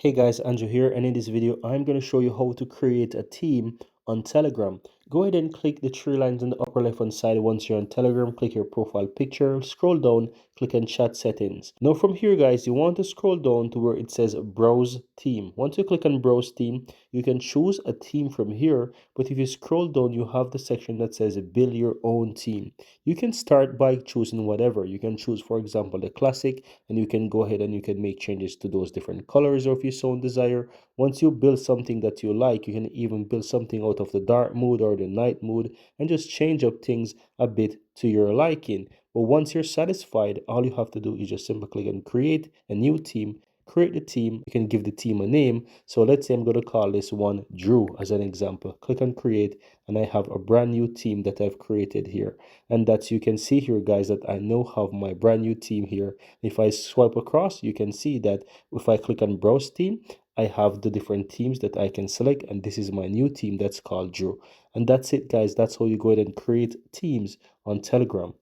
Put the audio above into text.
Hey guys, Andrew here, and in this video I'm going to show you how to create a theme on Telegram. Go ahead and click the three lines on the upper left hand side. Once you're on Telegram, click your profile picture, scroll down, click on chat settings. Now from here guys, you want to scroll down to where it says browse theme. Once you click on browse theme, you can choose a theme from here, but if you scroll down, you have the section that says build your own theme. You can start by choosing whatever. You can choose, for example, the classic, and you can go ahead and you can make changes to those different colors, or if you so desire. Once you build something that you like, you can even build something out of the dark mode or the night mode and just change up things a bit to your liking. But once you're satisfied, all you have to do is just simply click on create a new theme. Create the theme. You can give the theme a name. So let's say I'm going to call this one Drew as an example. Click on create, and I have a brand new theme that I've created here. And that you can see here guys, that I now have my brand new theme here. If I swipe across, you can see that if I click on browse theme, I have the different themes that I can select, and this is my new theme that's called Drew. And that's it guys, that's how you go ahead and create themes on Telegram.